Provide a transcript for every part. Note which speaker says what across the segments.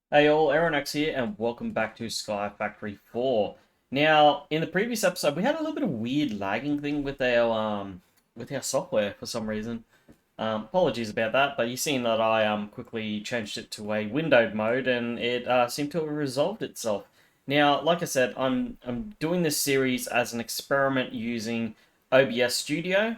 Speaker 1: Hey all, Aeronax here, and welcome back to Sky Factory 4. Now, in the previous episode, we had a little bit of weird lagging thing with our software for some reason. Apologies about that, but you've seen that I quickly changed it to a windowed mode, and it seemed to have resolved itself. Now, like I said, I'm doing this series as an experiment using OBS Studio,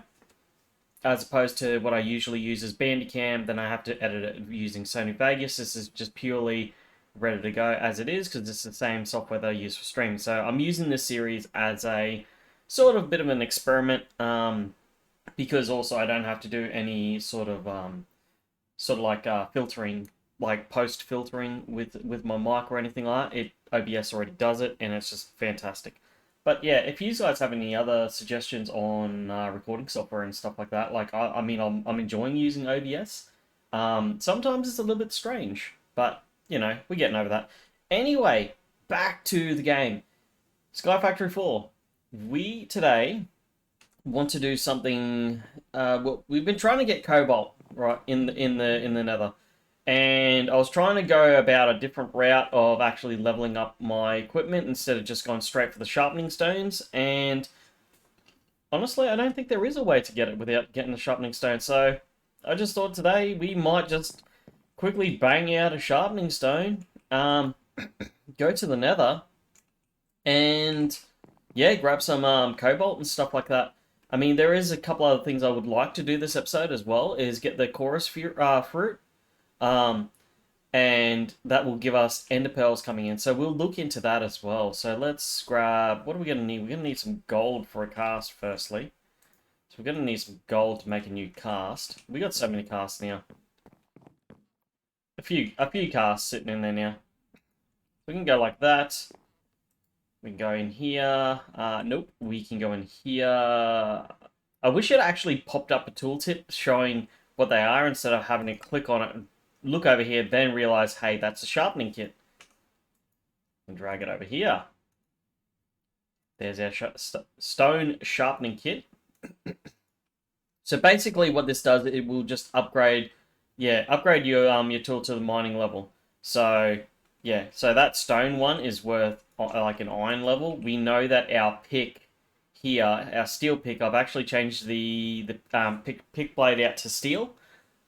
Speaker 1: as opposed to what I usually use as Bandicam. Then I have to edit it using Sony Vegas. This is just purely ready to go as it is because it's the same software that I use for streaming. So I'm using this series as a sort of bit of an experiment, because also I don't have to do any filtering, like post filtering with my mic or anything like that. It OBS already does it, and it's just fantastic. But yeah, if you guys have any other suggestions on recording software and stuff like that, like I mean, I'm enjoying using OBS. Sometimes it's a little bit strange, but we're getting over that. Anyway, back to the game. Sky Factory 4. We today want to do something. Well, we've been trying to get Cobalt right in the Nether, and I was trying to go about a different route of actually leveling up my equipment instead of just going straight for the sharpening stones. And honestly, I don't think there is a way to get it without getting the sharpening stone. So I just thought today we might just quickly bang out a sharpening stone, go to the Nether, and yeah, grab some cobalt and stuff like that. I mean, there is a couple other things I would like to do this episode as well. Is get the chorus fruit, um, and that will give us ender pearls coming in. So we'll look into that as well. So let's grab. What are we gonna need? We're gonna need some gold for a cast, firstly. So we're gonna need some gold to make a new cast. We got so many casts now. A few casts sitting in there now. We can go like that. We can go in here. Nope, we can go in here. I wish it actually popped up a tooltip showing what they are instead of having to click on it and look over here, then realize, hey, that's a sharpening kit. And drag it over here. There's our stone sharpening kit. So basically what this does, it will just upgrade your tool to the mining level. So yeah, so that stone one is worth like an iron level. We know that our pick here, our steel pick, I've actually changed the pick blade out to steel.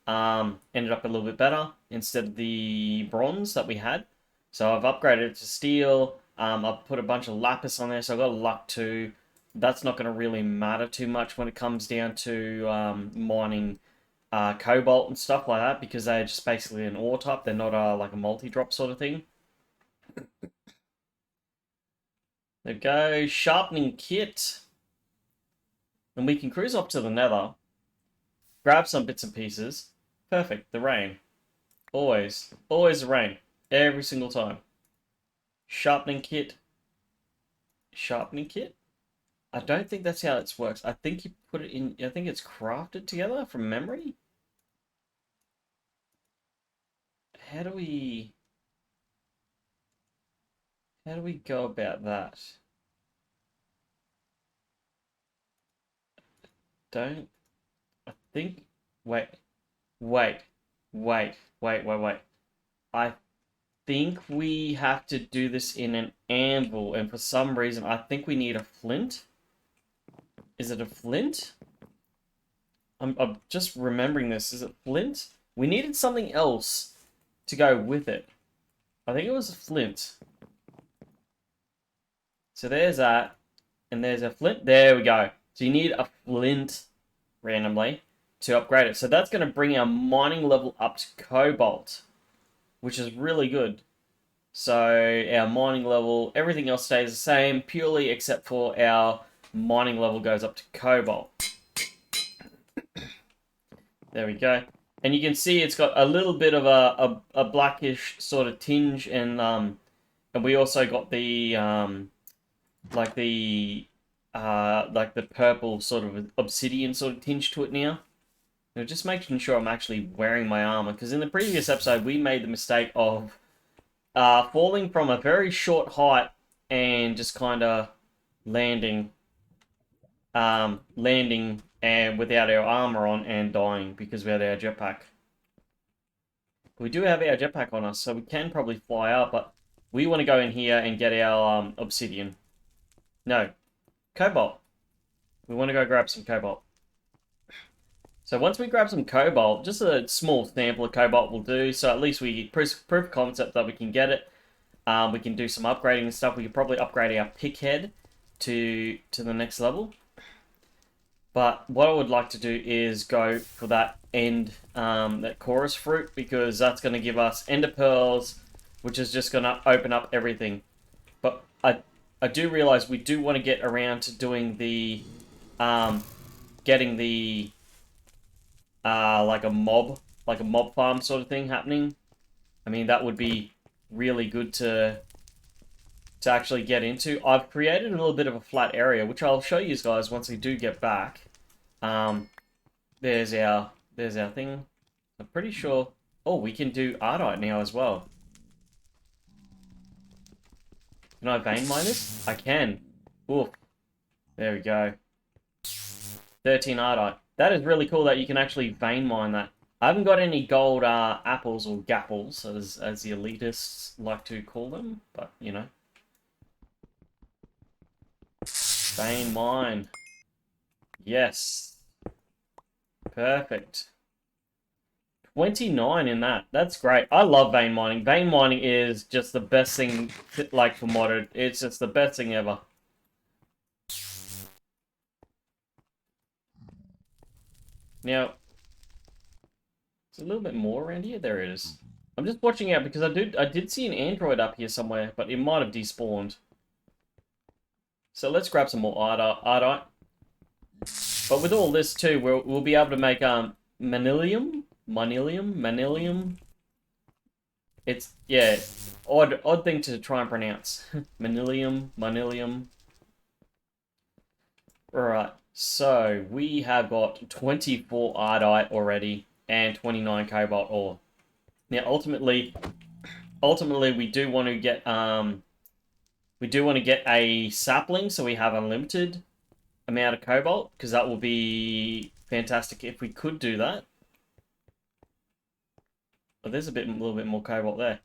Speaker 1: Ended up a little bit better instead of the bronze that we had. So I've upgraded it to steel. I've put a bunch of lapis on there, so I've got a luck 2. That's not going to really matter too much when it comes down to mining cobalt and stuff like that, because they're just basically an ore type. They're not like a multi-drop sort of thing. There we go. Sharpening kit. And we can cruise up to the Nether, grab some bits and pieces. Perfect. The rain. Always. Always the rain. Every single time. Sharpening kit. Sharpening kit? I don't think that's how it works. I think you put it in... I think it's crafted together from memory. How do we... How do we go about that? Don't... I think... Wait. Wait. Wait. I think we have to do this in an anvil, and for some reason, I think we need a flint. Is it a flint? I'm just remembering this. Is it flint? We needed something else to go with it. I think it was a flint. So there's that. And there's a flint. There we go. So you need a flint randomly to upgrade it. So that's going to bring our mining level up to cobalt, which is really good. So our mining level, everything else stays the same, purely except for our mining level goes up to cobalt. There we go. And you can see it's got a little bit of a blackish sort of tinge, and we also got the like the purple sort of obsidian sort of tinge to it now. Now just making sure I'm actually wearing my armor, because in the previous episode we made the mistake of falling from a very short height and just kind of landing and without our armor on and dying because we had our jetpack. We do have our jetpack on us, so we can probably fly up, but we want to go in here and get our obsidian. No, cobalt. We want to go grab some cobalt. So once we grab some cobalt, just a small sample of cobalt will do, so at least we proof of concept that we can get it. We can do some upgrading and stuff. We could probably upgrade our pick head to the next level. But what I would like to do is go for that that chorus fruit, because that's going to give us ender pearls, which is just going to open up everything. But I do realize we do want to get around to doing the getting the like a mob farm sort of thing happening. I mean, that would be really good to actually get into. I've created a little bit of a flat area, which I'll show you guys once we do get back. There's our thing. I'm pretty sure. Oh, we can do Ardite now as well. Can I vein mine this? I can. Oof. There we go. 13 Ardite. That is really cool that you can actually vein mine that. I haven't got any gold apples or gapples, as the elitists like to call them, but you know. Vein mine. Yes. Perfect. 29 in that. That's great. I love vein mining. Vein mining is just the best thing, like, for modded. It's just the best thing ever. Now, it's a little bit more around here. There it is. I'm just watching out because I did see an android up here somewhere, but it might have despawned. So let's grab some more Ardite. But with all this too, we'll be able to make manilium. It's, yeah, odd thing to try and pronounce. manilium. Alright, so we have got 24 Ardite already and 29 Cobalt ore. Now ultimately we do want to get a sapling so we have unlimited amount of cobalt, because that will be fantastic if we could do that. But there's a little bit more cobalt there.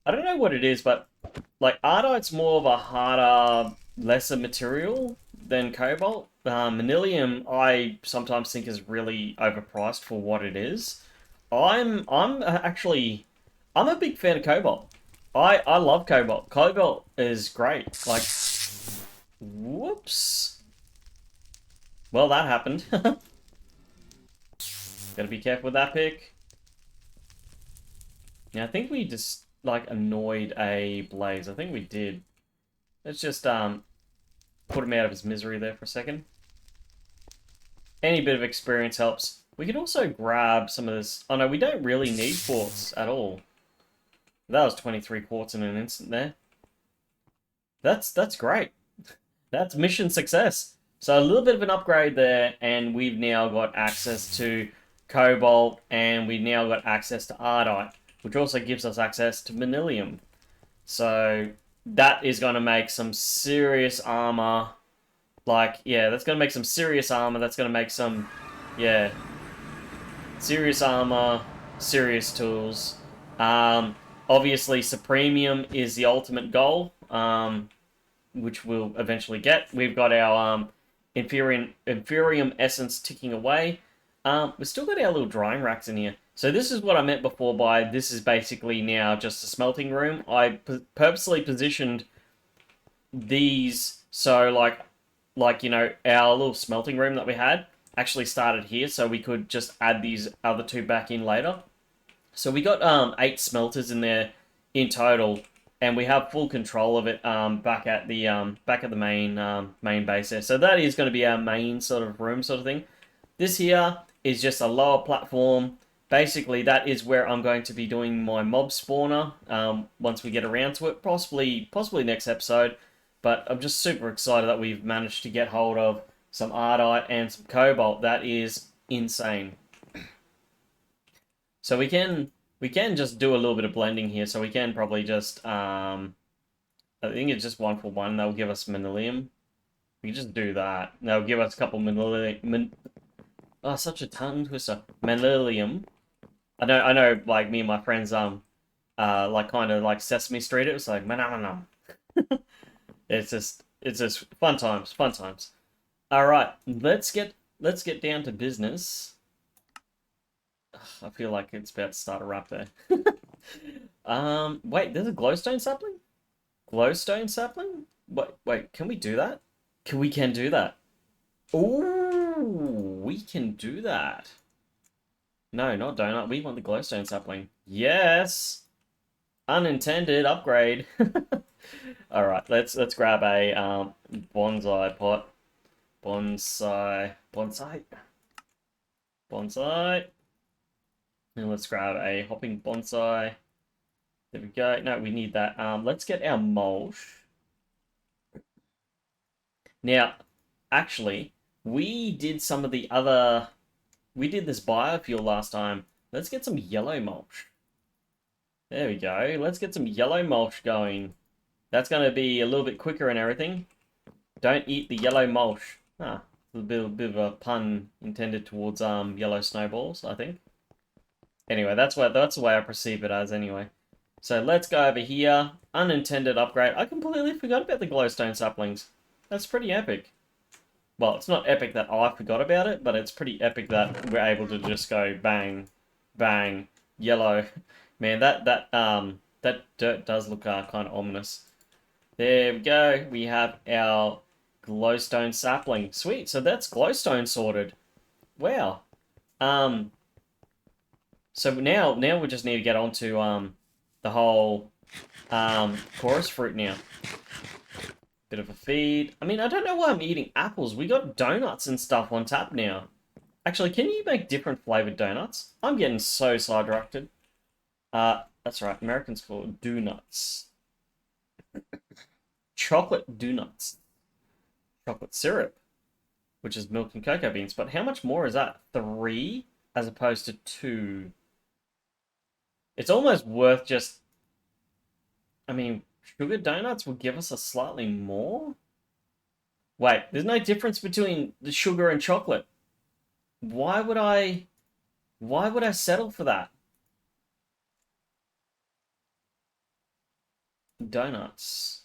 Speaker 1: I don't know what it is, but like Ardite's more of a harder, lesser material than cobalt. Manilium, I sometimes think is really overpriced for what it is. I'm a big fan of cobalt. I love cobalt. Cobalt is great. Like, whoops. Well, that happened. Gotta be careful with that pick. Now, I think we just, like, annoyed a Blaze. I think we did. Let's just, put him out of his misery there for a second. Any bit of experience helps. We could also grab some of this. Oh, no, we don't really need quartz at all. That was 23 quartz in an instant there. That's great. That's mission success. So a little bit of an upgrade there, and we've now got access to Cobalt, and we've now got access to Ardite, which also gives us access to Manilium. So that is going to make some serious armor. Like, yeah, that's going to make some serious armor. That's going to make some, yeah, serious armor, serious tools. Obviously, Supremium is the ultimate goal, which we'll eventually get. We've got our Inferium Essence ticking away. We've still got our little drying racks in here. So this is what I meant before by this is basically now just a smelting room. I purposely positioned these so like you know, our little smelting room that we had actually started here, so we could just add these other two back in later. So we got 8 smelters in there in total, and we have full control of it back at the main base there. So that is going to be our main sort of room sort of thing. This here is just a lower platform. Basically, that is where I'm going to be doing my mob spawner once we get around to it, possibly next episode. But I'm just super excited that we've managed to get hold of some Ardite and some Cobalt. That is insane. So we can just do a little bit of blending here. So we can probably just I think it's just 1 for 1. That'll give us Manilium. We can just do that. That'll give us a couple Manilium. Oh, such a tongue twister. Manilium. I know, like me and my friends, like kind of like Sesame Street. It was like, man. It's just fun times, fun times. All right, let's get down to business. I feel like it's about to start a rap there. Wait, there's a glowstone sapling? Glowstone sapling? Wait, can we do that? We can do that. Ooh, we can do that. No, not donut. We want the glowstone sapling. Yes. Unintended upgrade. All right, let's grab a bonsai pot. Bonsai. And let's grab a hopping bonsai. There we go. No, we need that. Let's get our mulch. Now, actually, we did some of the other. We did this biofuel last time. Let's get some yellow mulch. There we go. Let's get some yellow mulch going. That's going to be a little bit quicker and everything. Don't eat the yellow mulch. Ah, a bit of a pun intended towards yellow snowballs, I think. Anyway, that's the way I perceive it as anyway. So let's go over here. Unintended upgrade. I completely forgot about the glowstone saplings. That's pretty epic. Well, it's not epic that I forgot about it, but it's pretty epic that we're able to just go bang, bang, yellow. Man, that dirt does look kind of ominous. There we go. We have our glowstone sapling. Sweet. So that's glowstone sorted. Wow. Um. So now we just need to get onto the whole chorus fruit now. Bit of a feed. I mean, I don't know why I'm eating apples. We got donuts and stuff on tap now. Actually, can you make different flavored donuts? I'm getting so sidetracked. That's right. Americans call it donuts. Chocolate donuts. Chocolate syrup, which is milk and cocoa beans. But how much more is that? 3 as opposed to 2. It's almost worth just... I mean, sugar donuts would give us a slightly more? Wait, there's no difference between the sugar and chocolate. Why would I... Why would I settle for that? Donuts.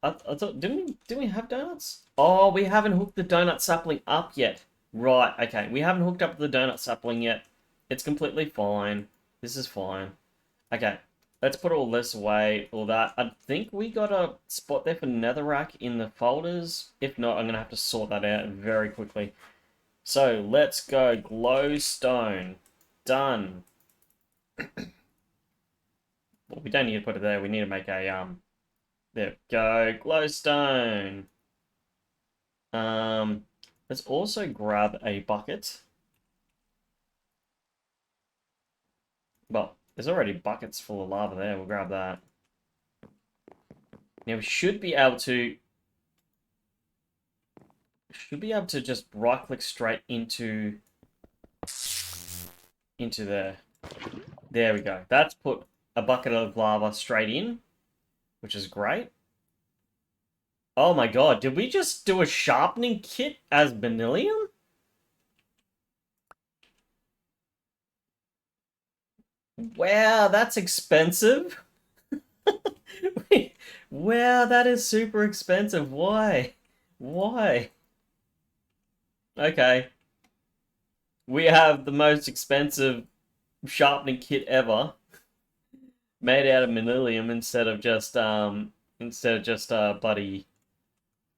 Speaker 1: I thought... Didn't we have donuts? Oh, we haven't hooked the donut sapling up yet. Right, okay. We haven't hooked up the donut sapling yet. It's completely fine. This is fine. Okay, let's put all this away, all that. I think we got a spot there for netherrack in the folders. If not, I'm going to have to sort that out very quickly. So, let's go glowstone. Done. Well, we don't need to put it there. We need to make a, there we go. Glowstone. Let's also grab a bucket. Well, there's already buckets full of lava there. We'll grab that. Now we should be able to just right click straight into there. There we go. That's put a bucket of lava straight in, which is great. Oh my god, did we just do a sharpening kit as Benillium? Wow, that's expensive. Wow, that is super expensive. Why? Why? Okay. We have the most expensive sharpening kit ever. Made out of Manilium instead of just bloody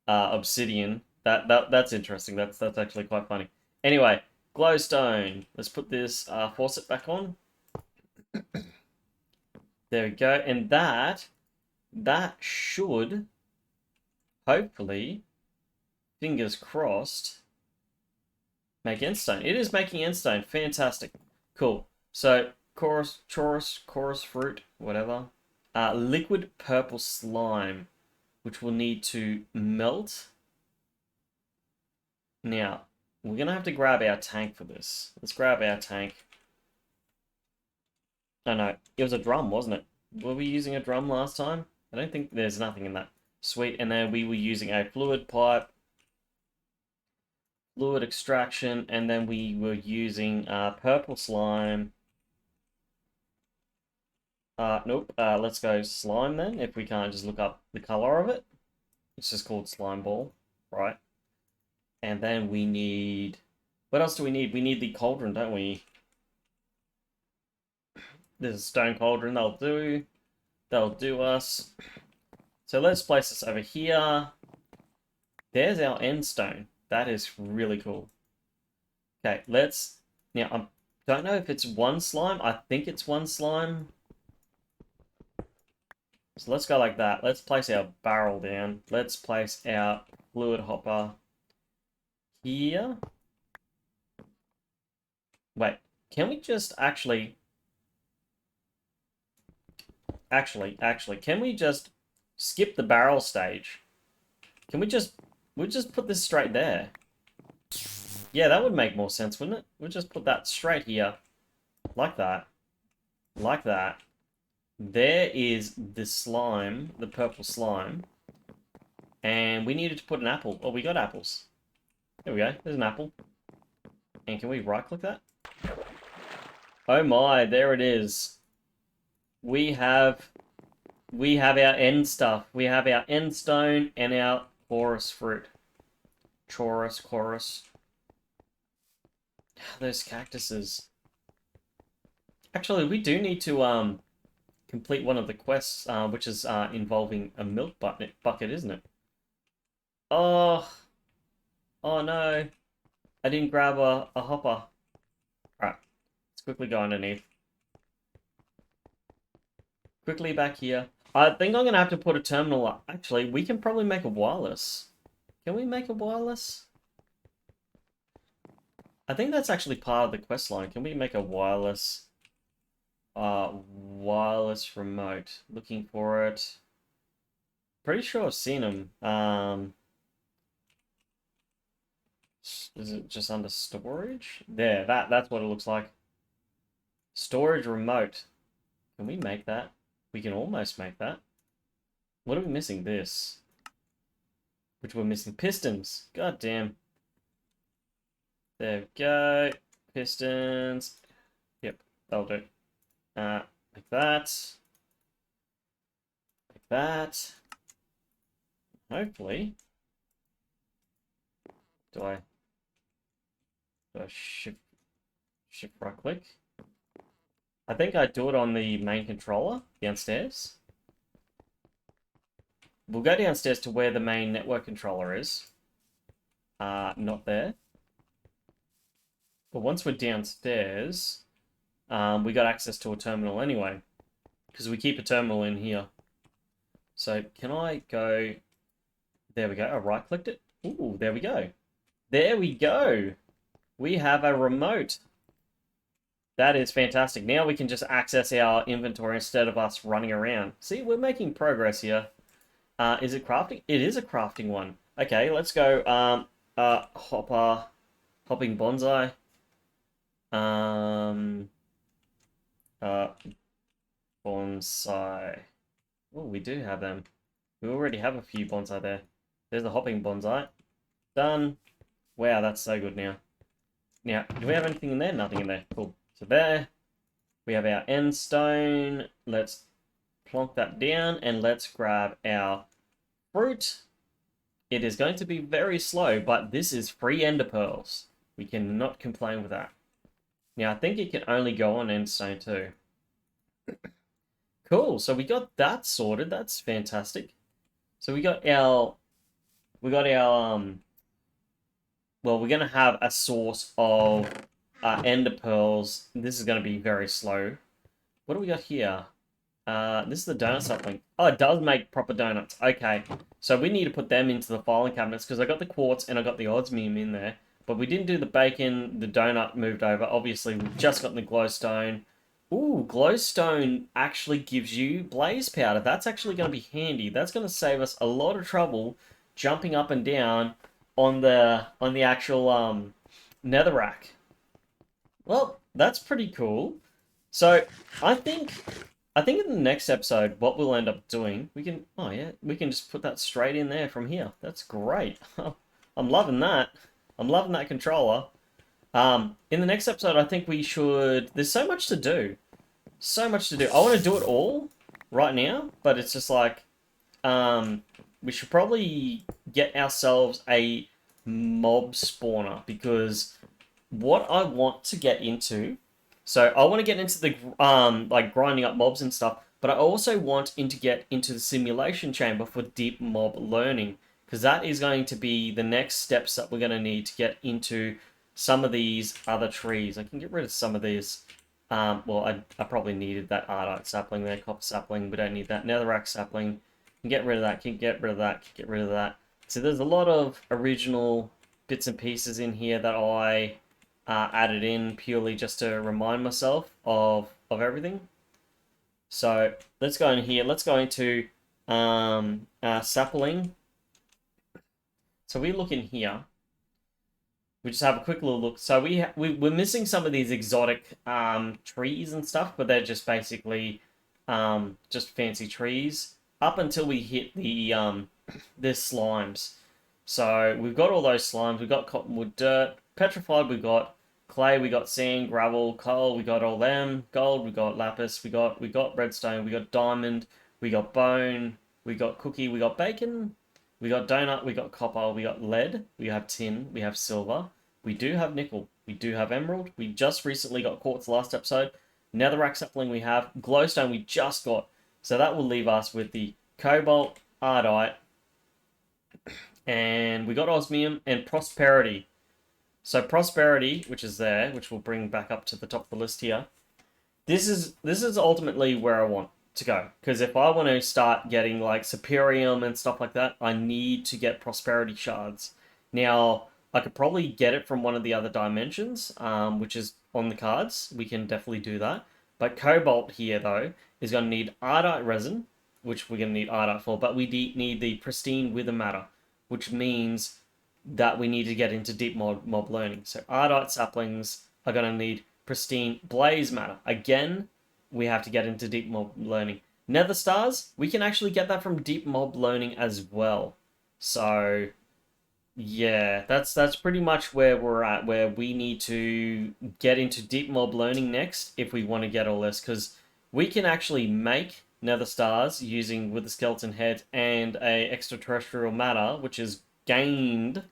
Speaker 1: Obsidian. That's interesting. That's actually quite funny. Anyway, glowstone. Let's put this faucet back on. There we go. And that should hopefully, fingers crossed, make endstone. It is making endstone. Fantastic. Cool. So chorus fruit, whatever. Liquid purple slime, which we'll need to melt. Now, we're going to have to grab our tank for this. Let's grab our tank. Oh no, it was a drum, wasn't it? Were we using a drum last time? I don't think there's nothing in that. Sweet, and then we were using a fluid pipe. fluid extraction, and then we were using purple slime. Nope. Let's go slime then, if we can't just look up the color of it. It's just called slime ball, right? And then we need... What else do we need? We need the cauldron, don't we? There's a stone cauldron, that'll do. That'll do us. So let's place this over here. There's our end stone. That is really cool. Okay, let's... Now, I don't know if it's one slime. I think it's one slime. So let's go like that. Let's place our barrel down. Let's place our fluid hopper here. Wait, can we just actually... Actually, can we just skip the barrel stage? Can we just... We'll just put this straight there. Yeah, that would make more sense, wouldn't it? We'll just put that straight here. Like that. Like that. There is the slime, the purple slime. And we needed to put an apple. Oh, we got apples. There we go. There's an apple. And can we right-click that? Oh my, there it is. We have our end stuff. We have our end stone and our chorus fruit. Chorus. Those cactuses. Actually, we do need to complete one of the quests, which is involving a milk bucket, isn't it? Oh no. I didn't grab a hopper. Alright, let's quickly go underneath. Quickly back here. I think I'm going to have to put a terminal up. Actually, we can probably make a wireless. Can we make a wireless? I think that's actually part of the quest line. Can we make a wireless... wireless remote. Looking for it. Pretty sure I've seen them. Is it just under storage? There, that's what it looks like. Storage remote. Can we make that? We can almost make that. What are we missing? This. Which we're missing pistons. God damn. There we go. Pistons. Yep, that'll do. Like that. Like that. Hopefully. Do I shift right click? I think I do it on the main controller downstairs. We'll go downstairs to where the main network controller is. Not there. But once we're downstairs, we got access to a terminal anyway, because we keep a terminal in here. So can I go... There we go. I right-clicked it. Ooh, there we go. There we go. We have a remote. That is fantastic. Now we can just access our inventory instead of us running around. See, we're making progress here. Is it crafting? It is a crafting one. Okay, let's go. Hopping bonsai. Bonsai. Oh, we do have them. We already have a few bonsai there. There's a hopping bonsai. Done. Wow, that's so good now. Now, do we have anything in there? Nothing in there. Cool. So there, we have our end stone. Let's plonk that down and let's grab our fruit. It is going to be very slow, but this is free ender pearls. We cannot complain with that. Now, I think it can only go on end stone too. Cool, so we got that sorted. That's fantastic. So we got our, well, we're going to have a source of ender pearls. This is going to be very slow. What do we got here? This is the donut sapling. Oh, it does make proper donuts. Okay, so we need to put them into the filing cabinets because I got the quartz and I got the osmium in there. But we didn't do the bacon. The donut moved over. Obviously, we've just got the glowstone. Ooh, glowstone actually gives you blaze powder. That's actually going to be handy. That's going to save us a lot of trouble jumping up and down on the actual netherrack. Well, that's pretty cool. So I think in the next episode, what we'll end up doing, we can just put that straight in there from here. That's great. I'm loving that. I'm loving that controller. In the next episode, I think we should... There's so much to do. So much to do. I want to do it all right now, but it's just like... we should probably get ourselves a mob spawner, because what I want to get into... So I want to get into the like grinding up mobs and stuff, but I also want to get into the simulation chamber for deep mob learning, because that is going to be the next steps that we're going to need to get into some of these other trees. I can get rid of some of these. Well, I probably needed that Ardite sapling there, copper sapling. We don't need that netherrack sapling. Can get rid of that. Can get rid of that. Can get rid of that. So there's a lot of original bits and pieces in here that I added in purely just to remind myself of everything. So let's go in here. Let's go into sapling. So we look in here. We just have a quick little look. So we're missing some of these exotic trees and stuff, but they're just basically just fancy trees up until we hit the slimes. So we've got all those slimes. We've got cottonwood dirt, petrified. We've got clay. We got sand, gravel, coal. We got all them. Gold. We got lapis. We got redstone. We got diamond. We got bone. We got cookie. We got bacon. We got donut. We got copper. We got lead. We have tin. We have silver. We do have nickel. We do have emerald. We just recently got quartz last episode. Netherrack sapling we have. Glowstone we just got. So that will leave us with the cobalt, ardite, and we got osmium and prosperity. So prosperity, which is there, which we'll bring back up to the top of the list here. This is ultimately where I want to go, because if I want to start getting like Superium and stuff like that, I need to get prosperity shards. Now, I could probably get it from one of the other dimensions, which is on the cards. We can definitely do that. But cobalt here, though, is going to need ardite resin, which we're going to need ardite for, but we need the pristine wither matter, which means that we need to get into deep mob learning. So ardite saplings are going to need pristine blaze matter. Again, we have to get into deep mob learning. Nether stars, we can actually get that from deep mob learning as well. So yeah, that's pretty much where we're at, where we need to get into deep mob learning next if we want to get all this, because we can actually make nether stars using with the skeleton head and a extraterrestrial matter, which is gained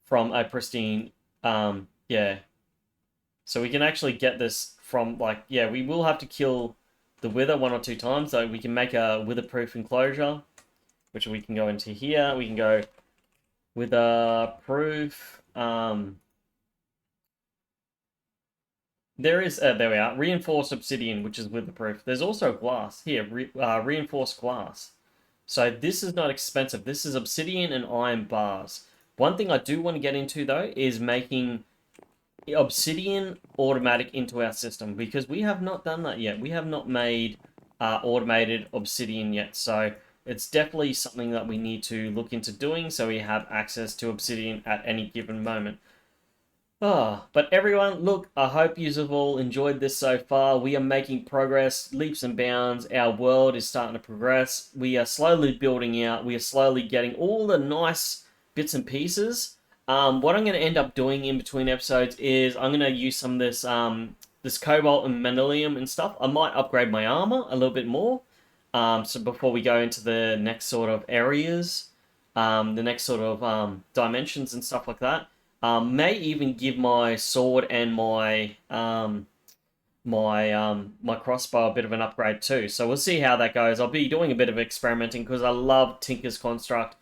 Speaker 1: from a pristine, yeah. So we can actually get this from, like, yeah, we will have to kill the wither 1 or 2 times, so we can make a wither-proof enclosure, which we can go into here. We can go wither-proof, there we are, reinforced obsidian, which is wither-proof. There's also glass here, reinforced glass. So this is not expensive. This is obsidian and iron bars. One thing I do want to get into, though, is making obsidian automatic into our system, because we have not done that yet. We have not made automated obsidian yet, so it's definitely something that we need to look into doing so we have access to obsidian at any given moment. But everyone, look, I hope you have all enjoyed this so far. We are making progress, leaps and bounds. Our world is starting to progress. We are slowly building out. We are slowly getting all the nice bits and pieces. What I'm going to end up doing in between episodes is I'm going to use some of this this cobalt and manilium and stuff. I might upgrade my armor a little bit more. So before we go into the next sort of areas, the next sort of dimensions and stuff like that. May even give my sword and my my crossbow a bit of an upgrade too. So we'll see how that goes. I'll be doing a bit of experimenting because I love Tinker's Construct.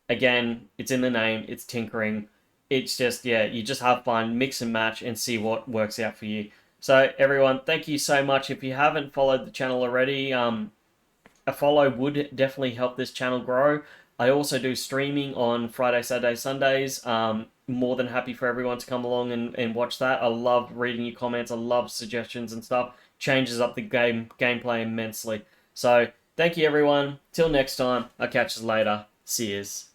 Speaker 1: Again, it's in the name. It's tinkering. It's just, yeah, you just have fun, mix and match, and see what works out for you. So everyone, thank you so much. If you haven't followed the channel already, a follow would definitely help this channel grow. I also do streaming on Friday, Saturday, Sundays. More than happy for everyone to come along and watch that. I love reading your comments. I love suggestions and stuff. Changes up the gameplay immensely. So thank you, everyone. Till next time. I'll catch you later. See yous.